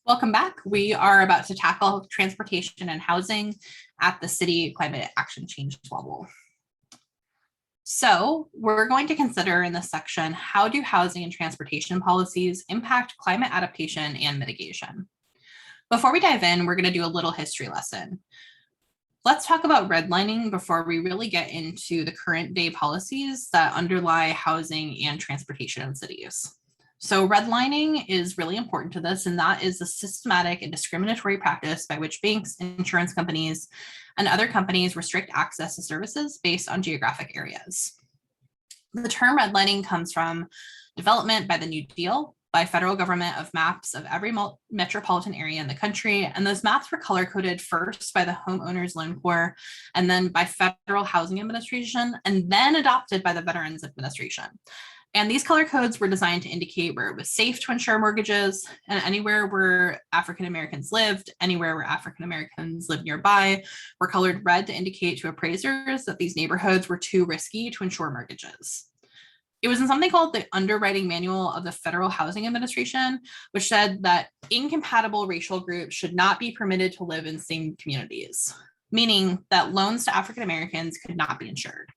Welcome back. We are about to tackle transportation and housing at the city climate action change level. So we're going to consider in this section, how do housing and transportation policies impact climate adaptation and mitigation? Before we dive in, we're going to do a little history lesson. Let's talk about redlining before we really get into the current day policies that underlie housing and transportation in cities. So redlining is really important to this, and that is a systematic and discriminatory practice by which banks, insurance companies, and other companies restrict access to services based on geographic areas. The term redlining comes from development by the New Deal by federal government of maps of every metropolitan area in the country. And those maps were color-coded first by the Homeowners Loan Corps, and then by Federal Housing Administration, and then adopted by the Veterans Administration. And these color codes were designed to indicate where it was safe to insure mortgages, and anywhere where African Americans lived, anywhere where African Americans lived nearby, were colored red to indicate to appraisers that these neighborhoods were too risky to insure mortgages. It was in something called the Underwriting Manual of the Federal Housing Administration, which said that incompatible racial groups should not be permitted to live in same communities, meaning that loans to African Americans could not be insured.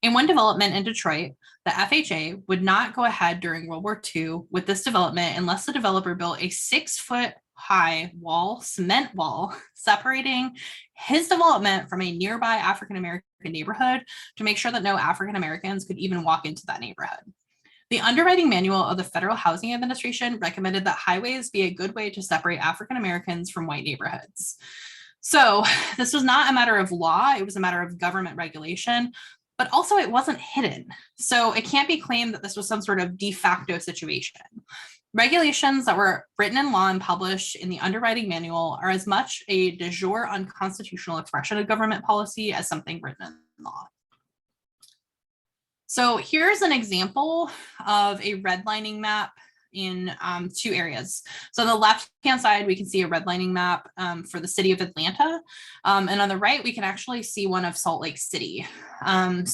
In one development in Detroit, the FHA would not go ahead during World War II with this development unless the developer built a 6-foot high wall, cement wall, separating his development from a nearby African American neighborhood to make sure that no African Americans could even walk into that neighborhood. The Underwriting Manual of the Federal Housing Administration recommended that highways be a good way to separate African Americans from white neighborhoods. So this was not a matter of law, it was a matter of government regulation, but also it wasn't hidden. So it can't be claimed that this was some sort of de facto situation. Regulations that were written in law and published in the Underwriting Manual are as much a de jure unconstitutional expression of government policy as something written in law. So here's an example of a redlining map in two areas. So on the left-hand side, we can see a redlining map for the city of Atlanta. And on the right, we can actually see one of Salt Lake City. Take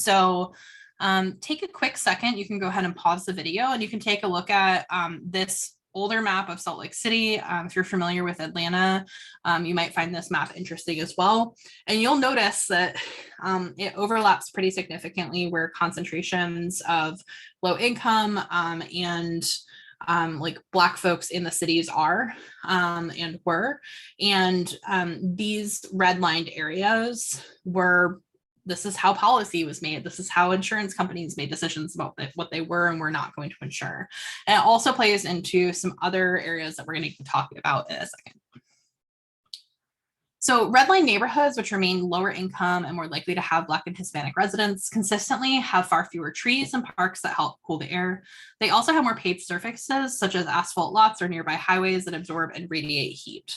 a quick second. You can go ahead and pause the video and you can take a look at this older map of Salt Lake City. If you're familiar with Atlanta, you might find this map interesting as well. And you'll notice that it overlaps pretty significantly where concentrations of low income and like Black folks in the cities are and were. And these redlined areas were, this is how policy was made. This is how insurance companies made decisions about what they were and were not going to insure. And it also plays into some other areas that we're going to be talking about in a second. So redline neighborhoods, which remain lower income and more likely to have Black and Hispanic residents, consistently have far fewer trees and parks that help cool the air. They also have more paved surfaces, such as asphalt lots or nearby highways that absorb and radiate heat.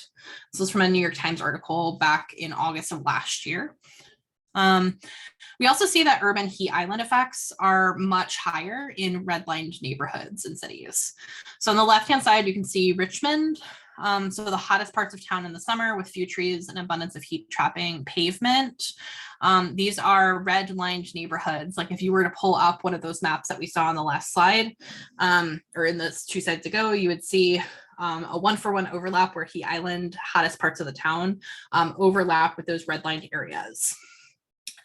This was from a New York Times article back in August of last year. We also see that urban heat island effects are much higher in redlined neighborhoods and cities. So on the left-hand side, you can see Richmond. So the hottest parts of town in the summer with few trees and abundance of heat trapping pavement. These are red-lined neighborhoods. Like if you were to pull up one of those maps that we saw on the last slide, or in this 2 slides ago, you would see a 1-for-1 overlap where Heat Island, hottest parts of the town, overlap with those redlined areas.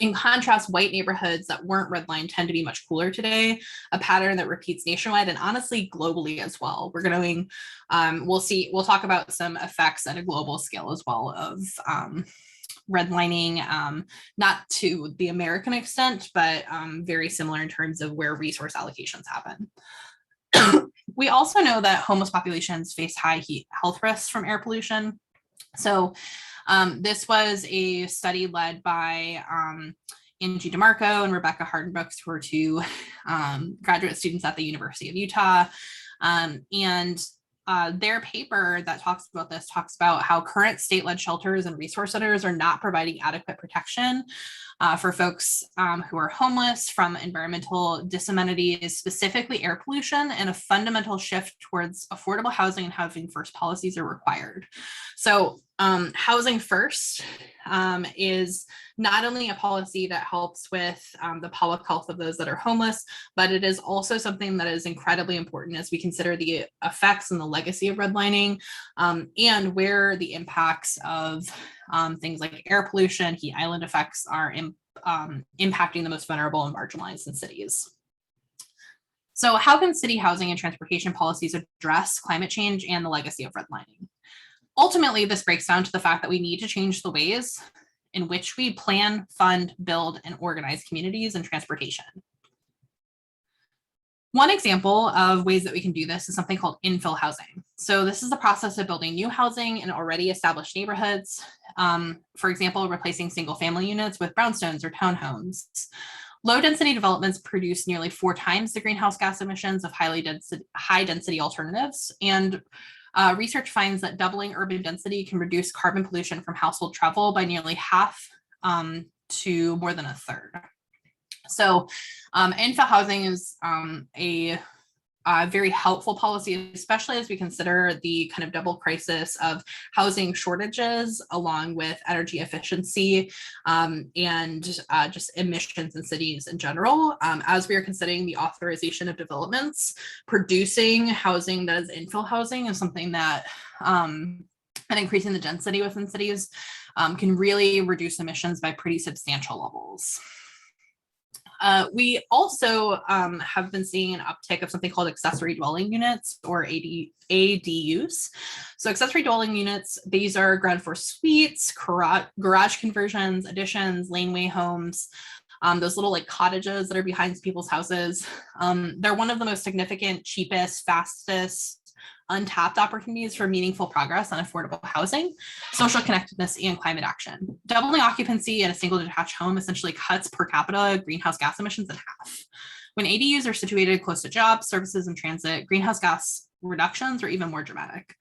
In contrast, white neighborhoods that weren't redlined tend to be much cooler today, a pattern that repeats nationwide and honestly globally as well. We're going, we'll talk about some effects at a global scale as well of redlining, not to the American extent, but very similar in terms of where resource allocations happen. We also know that homeless populations face high health risks from air pollution. So this was a study led by Angie DeMarco and Rebecca Hardenbrooks, who are two graduate students at the University of Utah. Their paper that talks about this talks about how current state-led shelters and resource centers are not providing adequate protection for folks who are homeless from environmental disamenities, specifically air pollution, and a fundamental shift towards affordable housing and housing first policies are required. So Housing First is not only a policy that helps with the public health of those that are homeless, but it is also something that is incredibly important as we consider the effects and the legacy of redlining, and where the impacts of things like air pollution, heat island effects are impacting the most vulnerable and marginalized in cities. So how can city housing and transportation policies address climate change and the legacy of redlining? Ultimately, this breaks down to the fact that we need to change the ways in which we plan, fund, build, and organize communities and transportation. One example of ways that we can do this is something called infill housing. So this is the process of building new housing in already established neighborhoods. For example, replacing single family units with brownstones or townhomes. Low density developments produce nearly 4 times the greenhouse gas emissions of high density alternatives. And research finds that doubling urban density can reduce carbon pollution from household travel by nearly half to more than a third. So infill housing is a very helpful policy, especially as we consider the kind of double crisis of housing shortages along with energy efficiency and just emissions in cities in general. As we are considering the authorization of developments, producing housing that is infill housing is something that and increasing the density within cities can really reduce emissions by pretty substantial levels. We also have been seeing an uptick of something called accessory dwelling units, or ADUs. So accessory dwelling units, these are ground floor suites, garage conversions, additions, laneway homes, those little like cottages that are behind people's houses. They're one of the most significant, cheapest, fastest, untapped opportunities for meaningful progress on affordable housing, social connectedness, and climate action. Doubling occupancy in a single detached home essentially cuts per capita greenhouse gas emissions in half. When ADUs are situated close to jobs, services, and transit, greenhouse gas reductions are even more dramatic.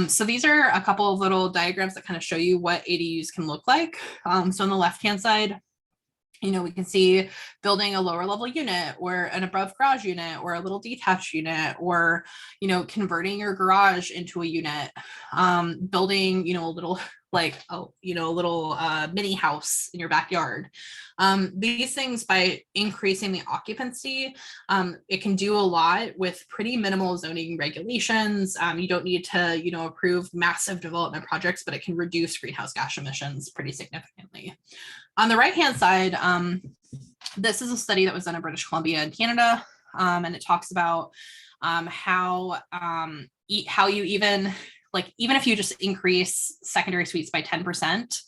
So these are a couple of little diagrams that kind of show you what ADUs can look like. So on the left-hand side, we can see building a lower level unit or an above garage unit or a little detached unit, or, converting your garage into a unit, building, a little mini house in your backyard. These things, by increasing the occupancy, it can do a lot with pretty minimal zoning regulations. You don't need to, approve massive development projects, but it can reduce greenhouse gas emissions pretty significantly. On the right-hand side, this is a study that was done in British Columbia and Canada, and it talks about how you even if you just increase secondary suites by 10%,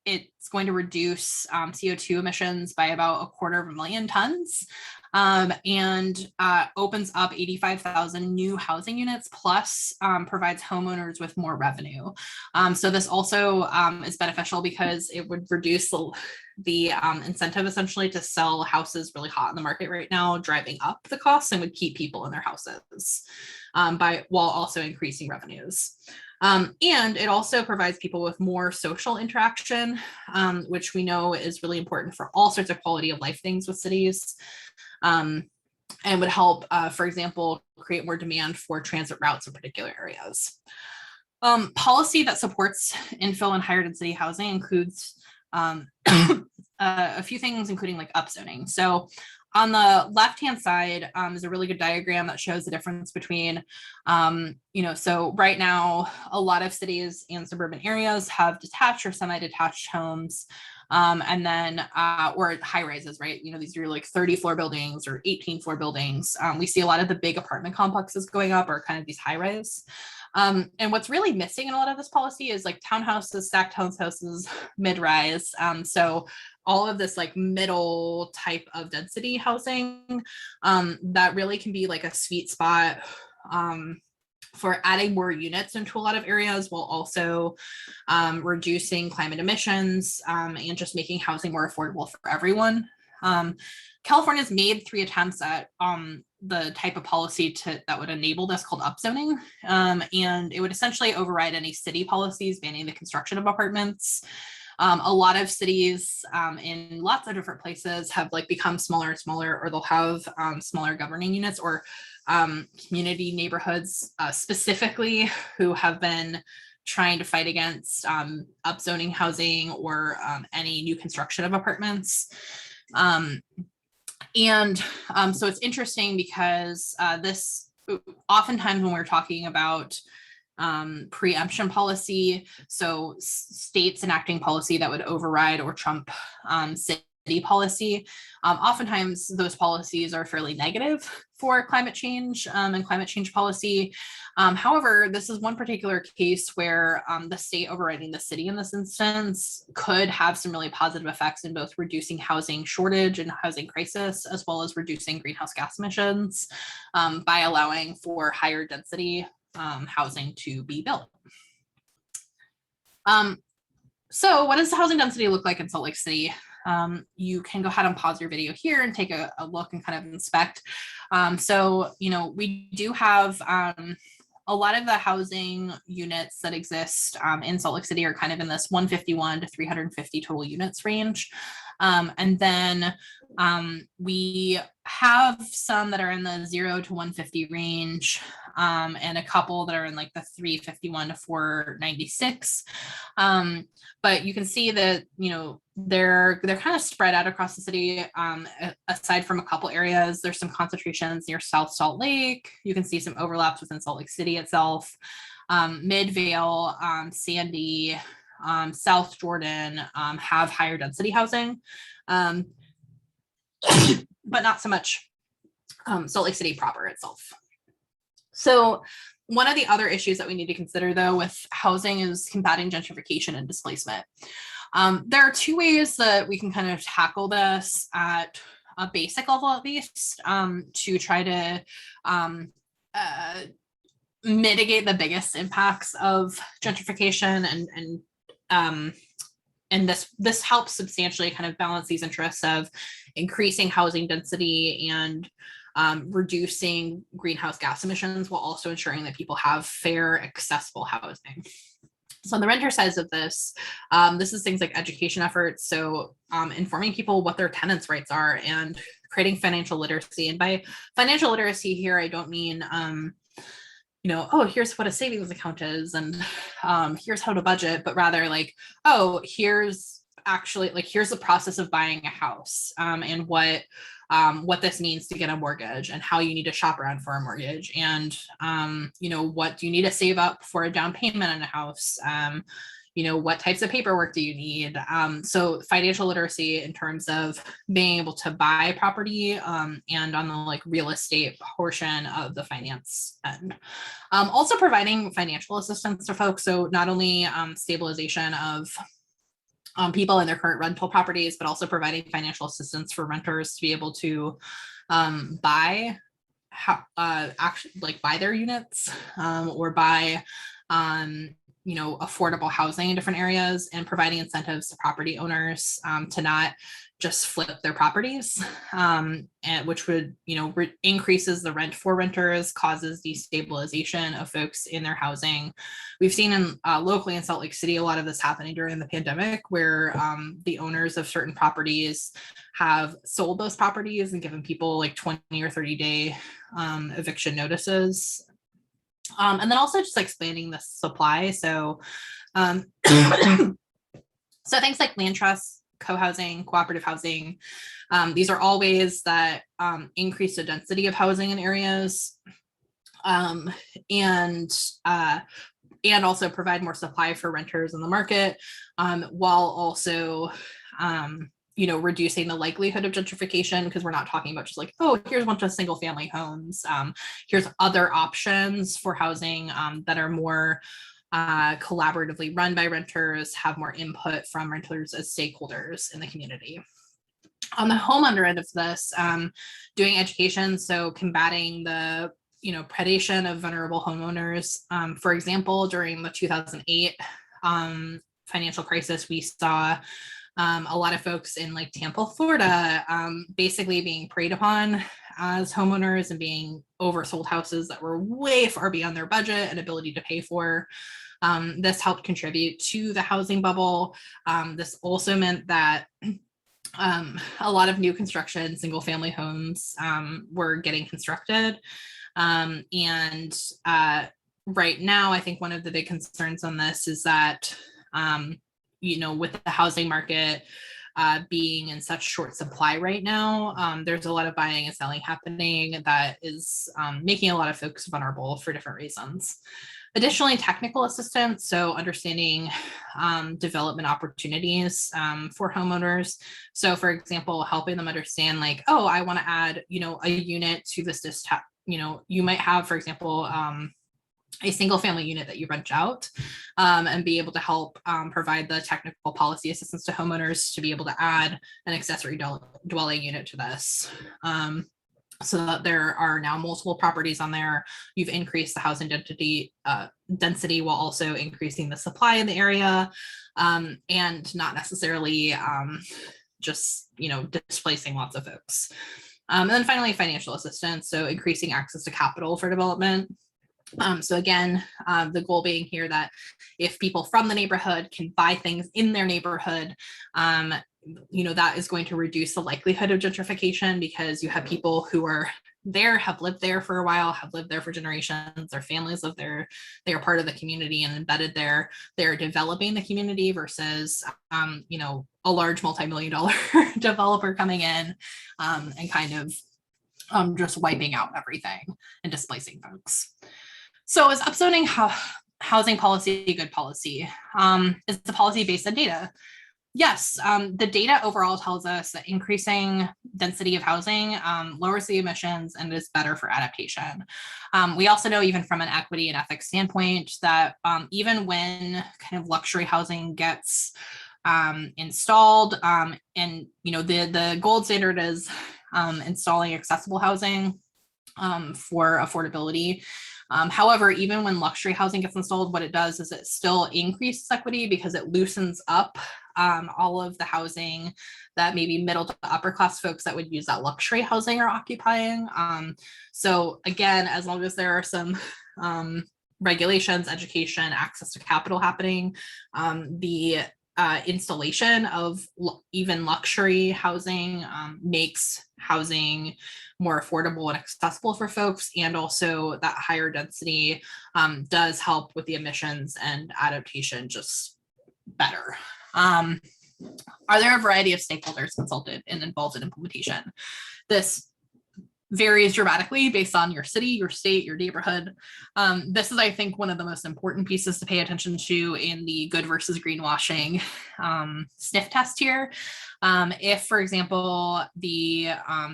it's going to reduce CO2 emissions by about 250,000 tons, and opens up 85,000 new housing units, plus provides homeowners with more revenue. So this also is beneficial because it would reduce the incentive essentially to sell houses really hot in the market right now, driving up the costs, and would keep people in their houses while also increasing revenues. And it also provides people with more social interaction, which we know is really important for all sorts of quality of life things with cities, and would help, for example, create more demand for transit routes in particular areas. Policy that supports infill and higher density housing includes a few things, including like upzoning. So on the left-hand side is a really good diagram that shows the difference between, so right now, a lot of cities and suburban areas have detached or semi-detached homes, and then, or high rises, right? These are like 30-floor buildings or 18-floor buildings. We see a lot of the big apartment complexes going up are kind of these high rise. And what's really missing in a lot of this policy is like townhouses, stacked townhouses, mid-rise. So all of this like middle type of density housing that really can be like a sweet spot for adding more units into a lot of areas, while also reducing climate emissions and just making housing more affordable for everyone. California's made 3 attempts at the type of policy that would enable this, called upzoning, and it would essentially override any city policies banning the construction of apartments. A lot of cities in lots of different places have become smaller and smaller, or they'll have smaller governing units, or community neighborhoods specifically, who have been trying to fight against upzoning housing or any new construction of apartments. So it's interesting because this oftentimes when we're talking about preemption policy, so states enacting policy that would override or trump city policy, oftentimes those policies are fairly negative for climate change and climate change policy. However, this is one particular case where the state overriding the city in this instance could have some really positive effects in both reducing housing shortage and housing crisis, as well as reducing greenhouse gas emissions by allowing for higher density housing to be built. So what does the housing density look like in Salt Lake City? You can go ahead and pause your video here and take a look and kind of inspect. So, we do have a lot of the housing units that exist in Salt Lake City are kind of in this 151 to 350 total units range. And then we have some that are in the 0 to 150 range, and a couple that are in like the 351 to 496. But you can see that, they're kind of spread out across the city. Aside from a couple areas, there's some concentrations near South Salt Lake. You can see some overlaps within Salt Lake City itself. Midvale, Sandy, South Jordan have higher density housing, but not so much Salt Lake City proper itself. So one of the other issues that we need to consider, though, with housing is combating gentrification and displacement. There are two ways that we can kind of tackle this at a basic level, at least, to try to mitigate the biggest impacts of gentrification, and this helps substantially kind of balance these interests of increasing housing density and reducing greenhouse gas emissions while also ensuring that people have fair, accessible housing. So on the renter side of this, this is things like education efforts. So informing people what their tenants' rights are and creating financial literacy. And by financial literacy here, I don't mean, here's what a savings account is and here's how to budget, but rather like, here's the process of buying a house and what this means to get a mortgage and how you need to shop around for a mortgage and, what do you need to save up for a down payment on a house? What types of paperwork do you need? So financial literacy in terms of being able to buy property and on the real estate portion of the finance end. Also providing financial assistance to folks. So not only stabilization of people in their current rental properties, but also providing financial assistance for renters to be able to buy their units or buy affordable housing in different areas, and providing incentives to property owners to not just flip their properties, and which would, increases the rent for renters, causes destabilization of folks in their housing. We've seen in locally in Salt Lake City, a lot of this happening during the pandemic, where the owners of certain properties have sold those properties and given people 20 or 30-day eviction notices. And then also just expanding the supply. So, so things like land trusts, co-housing, cooperative housing, these are all ways that increase the density of housing in areas, and also provide more supply for renters in the market, while also reducing the likelihood of gentrification, because we're not talking about just here's a bunch of single family homes. Here's other options for housing that are more collaboratively run by renters, have more input from renters as stakeholders in the community. On the homeowner end of this, doing education, so combating the predation of vulnerable homeowners. For example, during the 2008 financial crisis, we saw a lot of folks in Tampa, Florida, basically being preyed upon as homeowners and being oversold houses that were way far beyond their budget and ability to pay for. This helped contribute to the housing bubble. This also meant that a lot of new construction single family homes were getting constructed. And right now, I think one of the big concerns on this is that, with the housing market being in such short supply right now, there's a lot of buying and selling happening that is making a lot of folks vulnerable for different reasons. Additionally, technical assistance, so understanding development opportunities for homeowners. So for example, helping them understand like, oh, I want to add, a unit to this you might have, for example, a single family unit that you rent out and be able to help provide the technical policy assistance to homeowners to be able to add an accessory dwelling unit to this. So that there are now multiple properties on there. You've increased the housing density while also increasing the supply in the area, and not necessarily just displacing lots of folks. And then finally, financial assistance, so increasing access to capital for development. So again, the goal being here that if people from the neighborhood can buy things in their neighborhood, that is going to reduce the likelihood of gentrification, because you have people who are there, have lived there for a while, have lived there for generations, their families live there, they are part of the community and embedded there, they're developing the community versus, a large multi-million-dollar developer coming in and kind of just wiping out everything and displacing folks. So is upzoning housing policy a good policy? Is the policy based on data? Yes, the data overall tells us that increasing density of housing lowers the emissions and is better for adaptation. We also know, even from an equity and ethics standpoint, that even when kind of luxury housing gets installed, and the gold standard is installing accessible housing for affordability. However, even when luxury housing gets installed, what it does is it still increases equity because it loosens up all of the housing that maybe middle to upper class folks that would use that luxury housing are occupying. So again, as long as there are some regulations, education, access to capital happening, the installation of even luxury housing makes housing more affordable and accessible for folks, and also that higher density does help with the emissions and adaptation just better. Are there a variety of stakeholders consulted and involved in implementation? This varies dramatically based on your city, your state, your neighborhood. This is, I think, one of the most important pieces to pay attention to in the good versus greenwashing sniff test here. If, for example, the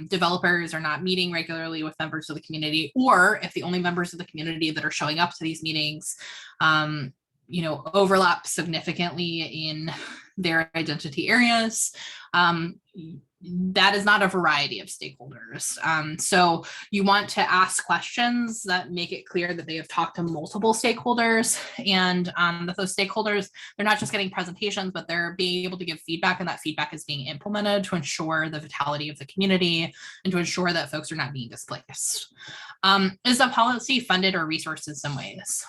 developers are not meeting regularly with members of the community, or if the only members of the community that are showing up to these meetings overlap significantly in their identity areas, that is not a variety of stakeholders. So you want to ask questions that make it clear that they have talked to multiple stakeholders, and that those stakeholders, they're not just getting presentations, but they're being able to give feedback, and that feedback is being implemented to ensure the vitality of the community and to ensure that folks are not being displaced. Is the policy funded or resourced in some ways?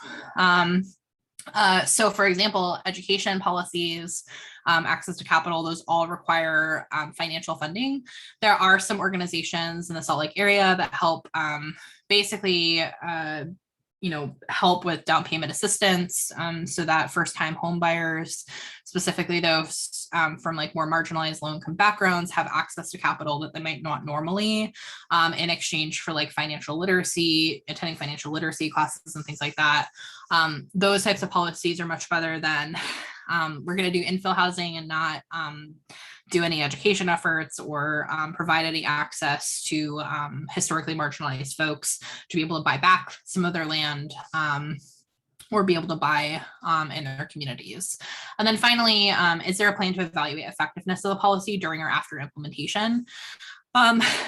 So for example, education policies, access to capital, those all require financial funding. There are some organizations in the Salt Lake area that help basically help with down payment assistance, so that first-time home buyers, specifically those from like more marginalized low-income backgrounds, have access to capital that they might not normally, in exchange for like financial literacy, attending financial literacy classes and things like that. Those types of policies are much better than we're going to do infill housing and not do any education efforts or provide any access to historically marginalized folks to be able to buy back some of their land, or be able to buy in their communities. And then finally, is there a plan to evaluate effectiveness of the policy during or after implementation?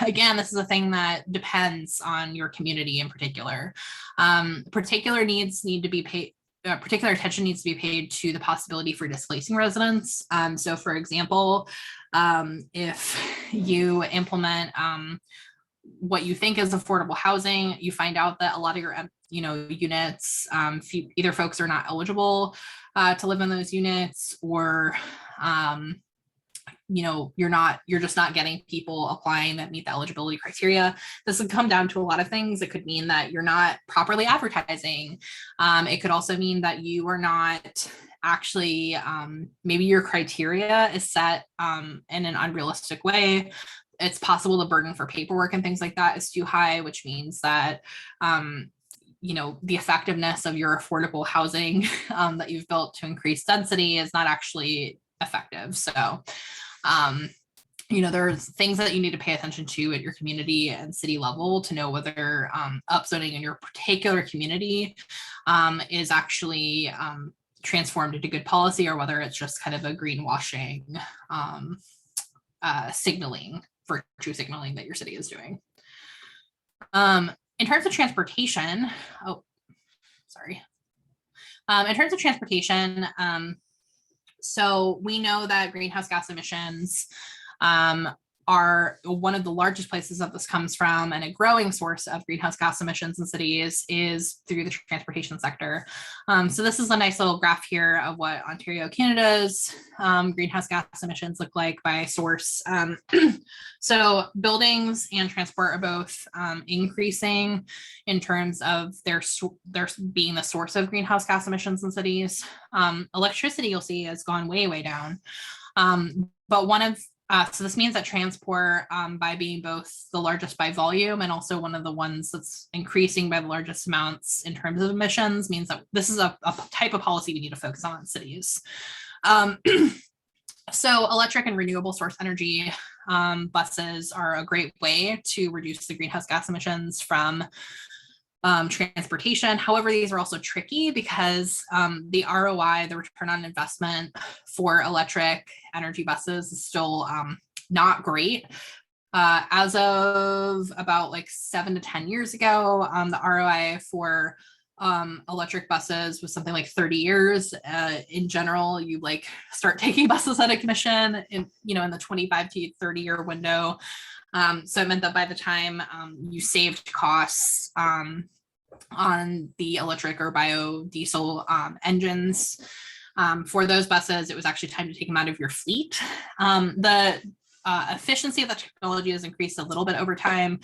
Again, this is a thing that depends on your community in particular. Particular attention needs to be paid to the possibility for displacing residents. So for example, if you implement what you think is affordable housing, you find out that a lot of your units, either folks are not eligible to live in those units, or you're just not getting people applying that meet the eligibility criteria. This would come down to a lot of things. It could mean that you're not properly advertising. It could also mean that you are not actually, maybe your criteria is set in an unrealistic way. It's possible the burden for paperwork and things like that is too high, which means that the effectiveness of your affordable housing that you've built to increase density is not actually effective. So there's things that you need to pay attention to at your community and city level to know whether upzoning in your particular community is actually transformed into good policy, or whether it's just kind of a greenwashing virtue signaling that your city is doing. In terms of transportation, in terms of transportation, so we know that greenhouse gas emissions are one of the largest places that this comes from, and a growing source of greenhouse gas emissions in cities is through the transportation sector. So this is a nice little graph here of what Ontario, Canada's greenhouse gas emissions look like by source. So buildings and transport are both increasing in terms of their being the source of greenhouse gas emissions in cities. Electricity, you'll see, has gone way, way down. But so this means that transport, by being both the largest by volume and also one of the ones that's increasing by the largest amounts in terms of emissions, means that this is a type of policy we need to focus on in cities. So electric and renewable source energy buses are a great way to reduce the greenhouse gas emissions from transportation. However, these are also tricky because the ROI, the return on investment for electric energy buses, is still not great. As of about 7 to 10 years ago, the ROI for electric buses was something like 30 years. In general, you start taking buses out of commission in the 25 to 30 year window. So it meant that by the time you saved costs on the electric or biodiesel engines for those buses, it was actually time to take them out of your fleet. The efficiency of the technology has increased a little bit over time,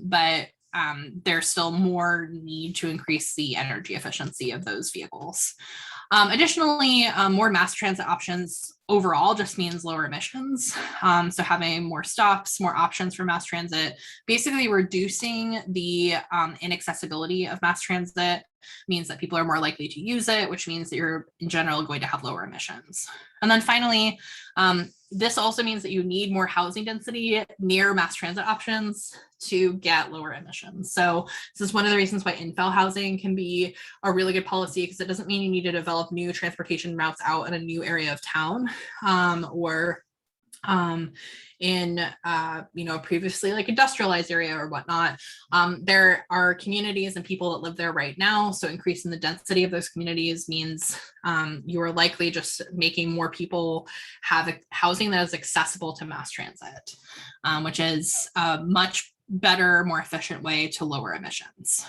but there's still more need to increase the energy efficiency of those vehicles. Additionally, more mass transit options overall just means lower emissions. So having more stops, more options for mass transit, basically reducing the inaccessibility of mass transit means that people are more likely to use it, which means that you're in general going to have lower emissions. And then finally, this also means that you need more housing density near mass transit options to get lower emissions. So this is one of the reasons why infill housing can be a really good policy, because it doesn't mean you need to develop new transportation routes out in a new area of town, or in previously industrialized area or whatnot. There are communities and people that live there right now, so increasing the density of those communities means you are likely just making more people have housing that is accessible to mass transit, which is a much better, more efficient way to lower emissions.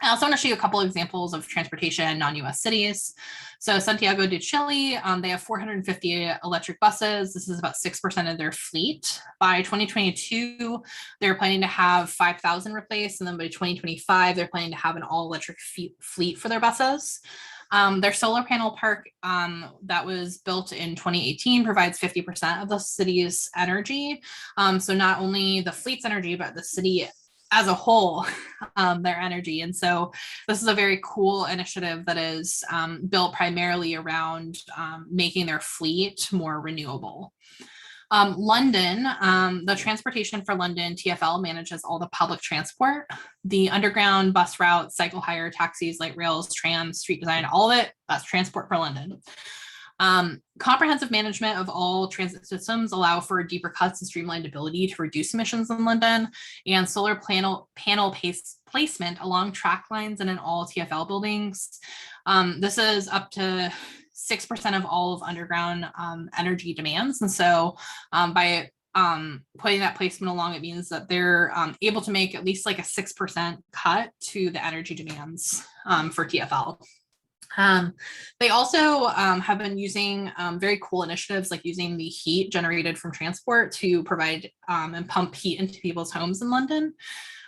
I also want to show you a couple of examples of transportation in non-US cities. So Santiago de Chile, they have 450 electric buses. This is about 6% of their fleet. By 2022, they're planning to have 5,000 replaced. And then by 2025, they're planning to have an all-electric fleet for their buses. Their solar panel park that was built in 2018 provides 50% of the city's energy. So not only the fleet's energy, but the city as a whole, their energy. And so this is a very cool initiative that is built primarily around making their fleet more renewable. London, the Transportation for London, TfL, manages all the public transport, the underground, bus routes, cycle hire, taxis, light rails, trams, street design, all of it, that's Transport for London. Comprehensive management of all transit systems allow for deeper cuts and streamlined ability to reduce emissions in London, and solar panel placement along track lines and in all TfL buildings. This is up to 6% of all of underground energy demands. And so by putting that placement along, it means that they're able to make at least a 6% cut to the energy demands for TfL. They also have been using very cool initiatives like using the heat generated from transport to provide and pump heat into people's homes in London.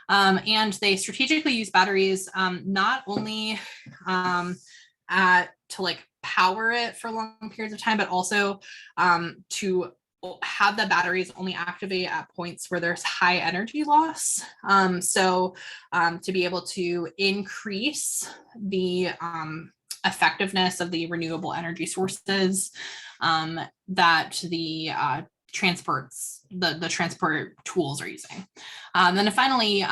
And they strategically use batteries not only to like power it for long periods of time, but also to have the batteries only activate at points where there's high energy loss. To be able to increase the effectiveness of the renewable energy sources that the transport tools are using. Then finally,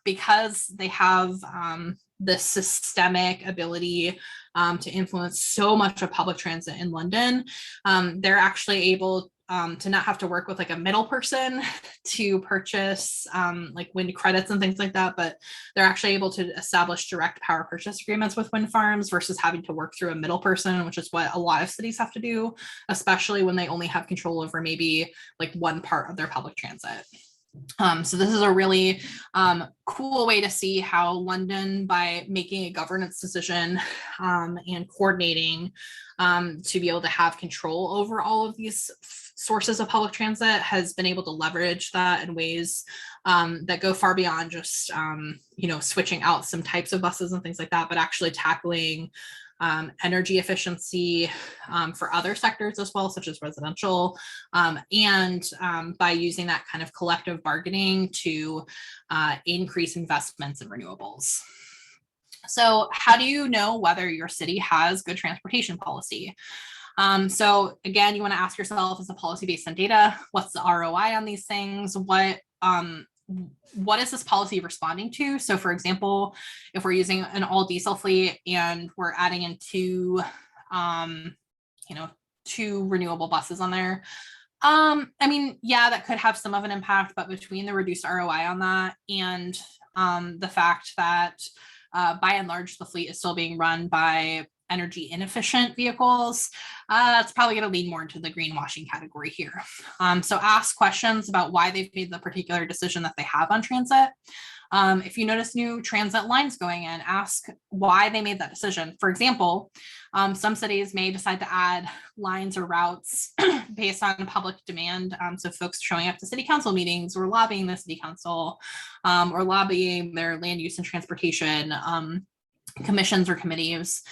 because they have this systemic ability to influence so much of public transit in London, they're actually able to not have to work with like a middle person to purchase like wind credits and things like that, but they're actually able to establish direct power purchase agreements with wind farms versus having to work through a middle person, which is what a lot of cities have to do, especially when they only have control over maybe like one part of their public transit. So this is a really cool way to see how London, by making a governance decision and coordinating to be able to have control over all of these sources of public transit, has been able to leverage that in ways that go far beyond just switching out some types of buses and things like that, but actually tackling energy efficiency for other sectors as well, such as residential, and by using that kind of collective bargaining to increase investments in renewables. So how do you know whether your city has good transportation policy? So again, you want to ask yourself, is the policy based on data? What's the ROI on these things? What is this policy responding to? So for example, if we're using an all diesel fleet and we're adding in two renewable buses on there, that could have some of an impact, but between the reduced ROI on that and the fact that by and large, the fleet is still being run by energy inefficient vehicles, it's probably going to lean more into the greenwashing category here. So ask questions about why they've made the particular decision that they have on transit. If you notice new transit lines going in, ask why they made that decision. For example, some cities may decide to add lines or routes based on public demand. So folks showing up to city council meetings or lobbying the city council or lobbying their land use and transportation commissions or committees.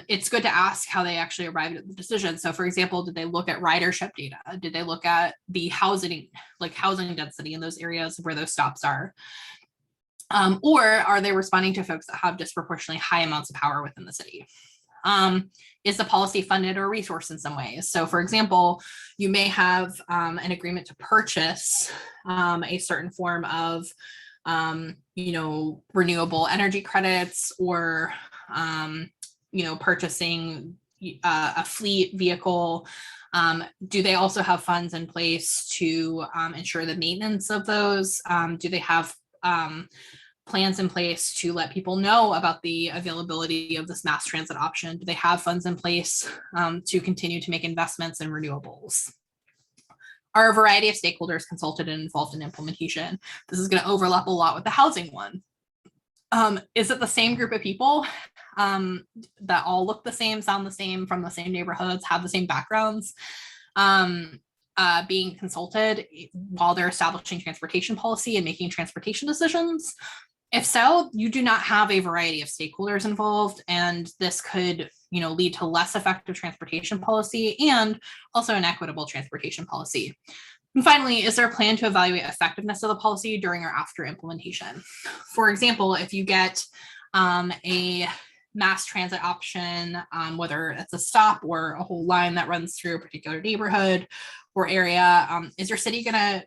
It's good to ask how they actually arrived at the decision. So for example, did they look at ridership data? Did they look at the housing density in those areas where those stops are? Or are they responding to folks that have disproportionately high amounts of power within the city? Is the policy funded or resourced in some ways? So for example, you may have an agreement to purchase a certain form of renewable energy credits or purchasing a fleet vehicle. Do they also have funds in place to ensure the maintenance of those? Do they have plans in place to let people know about the availability of this mass transit option? Do they have funds in place to continue to make investments in renewables? Are a variety of stakeholders consulted and involved in implementation? This is going to overlap a lot with the housing one. Is it the same group of people that all look the same, sound the same, from the same neighborhoods, have the same backgrounds, being consulted while they're establishing transportation policy and making transportation decisions? If so, you do not have a variety of stakeholders involved, and this could lead to less effective transportation policy and also an equitable transportation policy. And finally, is there a plan to evaluate effectiveness of the policy during or after implementation? For example, if you get a mass transit option, whether it's a stop or a whole line that runs through a particular neighborhood or area, is your city going to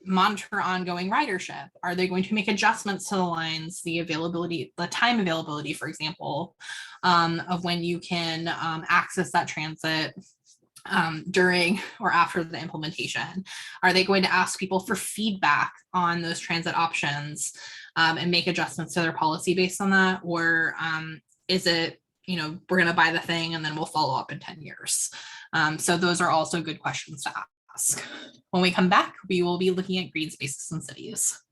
monitor ongoing ridership? Are they going to make adjustments to the lines, the availability, the time availability, for example, of when you can access that transit during or after the implementation? Are they going to ask people for feedback on those transit options and make adjustments to their policy based on that? Or is it, we're going to buy the thing and then we'll follow up in 10 years? So those are also good questions to ask. When we come back, we will be looking at green spaces in cities.